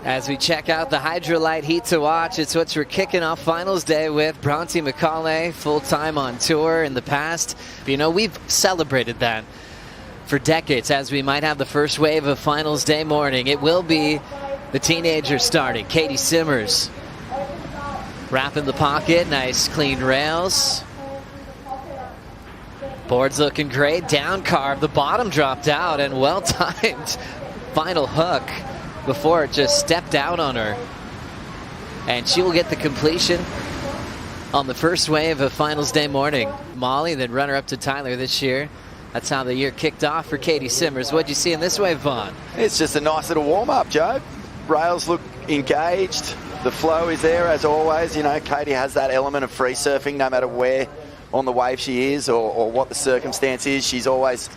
As we check out the Hydrolite Heat to watch, it's what we're kicking off finals day with. Bronte Macaulay, full-time on tour in the past. You know, we've celebrated that for decades, as we might have the first wave of finals day morning. It will be the teenager starting. C.Simmers wrapping the pocket, nice clean rails. Board's looking great, down carve, the bottom dropped out, and well-timed final hook before it just stepped out on her. And she will get the completion on the first wave of finals day morning. Molly, then runner-up to Tyler this year. That's how the year kicked off for C.Simmers. What'd you see in this wave, Vaughn? It's just a nice little warm-up, Joe. Rails look engaged. The flow is there as always. You know, Katie has that element of free surfing no matter where on the wave she is or what the circumstance is. She's always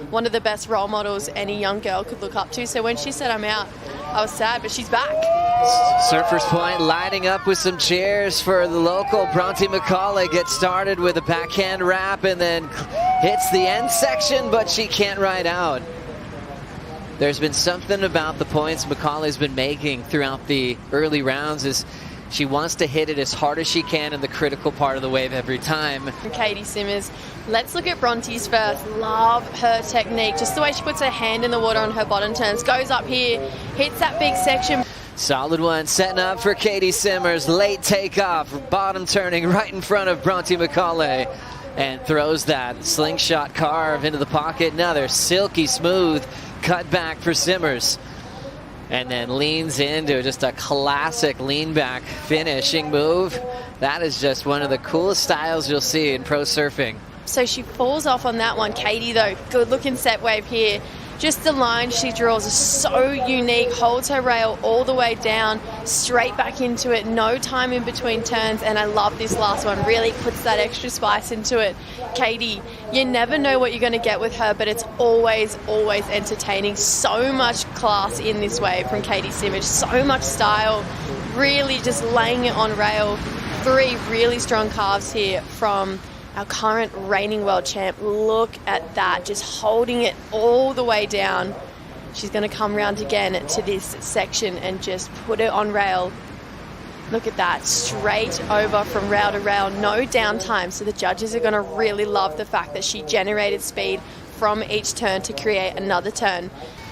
one of the best role models any young girl could look up to. So when she said I'm out, I was sad, but she's back. Surfers Point lining up with some cheers for the local. Bronte Macaulay gets started with a backhand wrap and then hits the end section, but she can't ride out. There's been something about the points Macaulay's been making throughout the early rounds is she wants to hit it as hard as she can in the critical part of the wave every time. C.Simmers, let's look at Bronte's first. Love her technique, just the way she puts her hand in the water on her bottom turns, goes up here, hits that big section. Solid one, setting up for C.Simmers. Late takeoff, bottom turning right in front of Bronte Macaulay, and throws that slingshot carve into the pocket. Another silky smooth cut back for Simmers. And then leans into just a classic lean back finishing move. That is just one of the coolest styles you'll see in pro surfing. So she falls off on that one. Katie, though, good looking set wave here. Just the line she draws is so unique. Holds her rail all the way down, straight back into it. No time in between turns. And I love this last one. Really puts that extra spice into it. Katie, you never know what you're going to get with her, but it's always, always entertaining. So much class in this wave from C.Simmers. So much style. Really just laying it on rail. 3 really strong carves here from our current reigning world champ. Look at that, just holding it all the way down. She's going to come round again to this section and just put it on rail. Look at that, straight over from rail to rail, no downtime. So the judges are going to really love the fact that she generated speed from each turn to create another turn.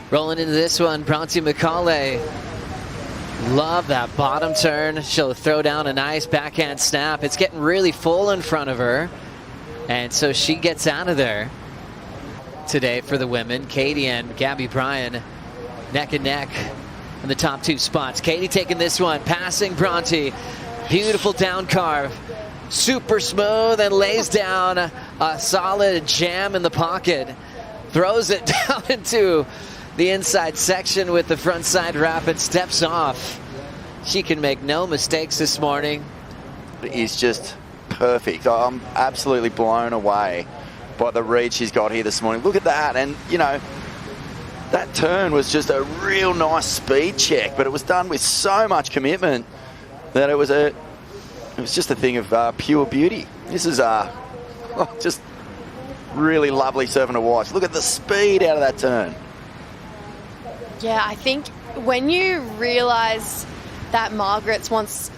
Rolling into this one, Bronte Macaulay. Love that bottom turn. She'll throw down a nice backhand snap. It's getting really full in front of her. And so she gets out of there today for the women. Katie and Gabby Bryan neck and neck in the top 2 spots. Katie taking this one, passing Bronte. Beautiful down carve. Super smooth and lays down a solid jam in the pocket. Throws it down into the inside section with the front side wrap and steps off. She can make no mistakes this morning. It is just perfect. I'm absolutely blown away by the read she's got here this morning. Look at that, and you know, that turn was just a real nice speed check, but it was done with so much commitment that it was just a thing of pure beauty. This is just really lovely surfing to watch. Look at the speed out of that turn. Yeah, I think when you realize that Margaret's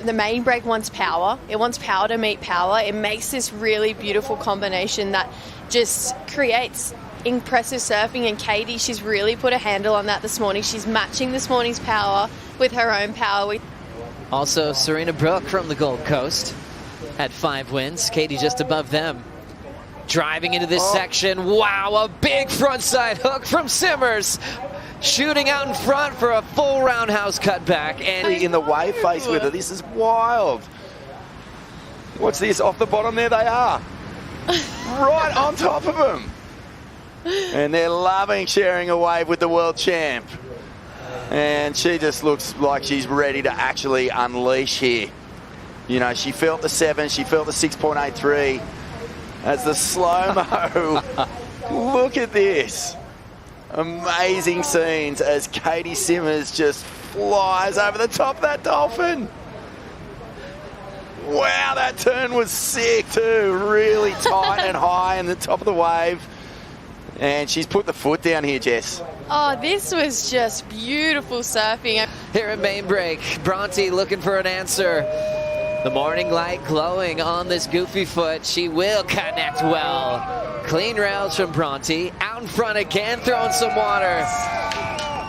the main break wants power. It wants power to meet power. It makes this really beautiful combination that just creates impressive surfing. And Katie, she's really put a handle on that this morning. She's matching this morning's power with her own power. Also, Serena Brooke from the Gold Coast had 5 wins. Katie just above them. Driving into this section. Wow, a big frontside hook from Simmers. Shooting out in front for a full roundhouse cutback. And in the wave face with her. This is wild. What's this? Off the bottom there they are. Right on top of them. And they're loving sharing a wave with the world champ. And she just looks like she's ready to actually unleash here. You know, she felt the 7, she felt the 6.83. As the slow-mo. Look at this. Amazing scenes as C.Simmers just flies over the top of that dolphin. Wow, that turn was sick too. Really tight and high in the top of the wave. And she's put the foot down here, Jess. Oh, this was just beautiful surfing. here at main break. Bronte looking for an answer. The morning light glowing on this goofy foot. She will connect well. Clean rails from Bronte. Out in front again, throwing some water.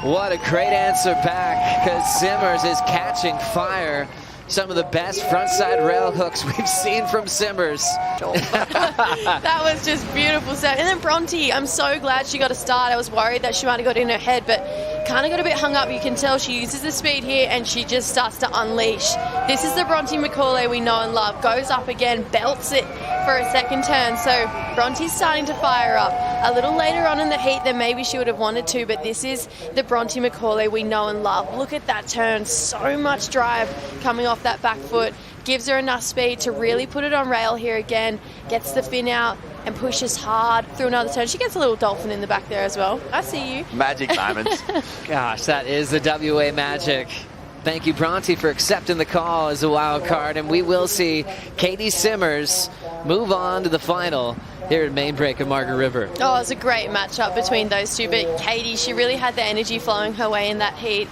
What a great answer back, because Simmers is catching fire. Some of the best frontside rail hooks we've seen from Simmers. That was just beautiful stuff. And then Bronte, I'm so glad she got a start. I was worried that she might have got in her head, but kind of got a bit hung up. You can tell she uses the speed here and she just starts to unleash. This is the Bronte Macaulay we know and love. Goes up again, belts it for a second turn. So Bronte's starting to fire up. A little later on in the heat than maybe she would have wanted to, but this is the Bronte Macaulay we know and love. Look at that turn. So much drive coming off that back foot. Gives her enough speed to really put it on rail here again. Gets the fin out and pushes hard through another turn. She gets a little dolphin in the back there as well. I see you. Magic moments. Gosh, that is the WA magic. Thank you, Bronte, for accepting the call as a wild card, and we will see C.Simmers move on to the final here at main break of Margaret River. Oh, it was a great matchup between those two, but Katie, she really had the energy flowing her way in that heat.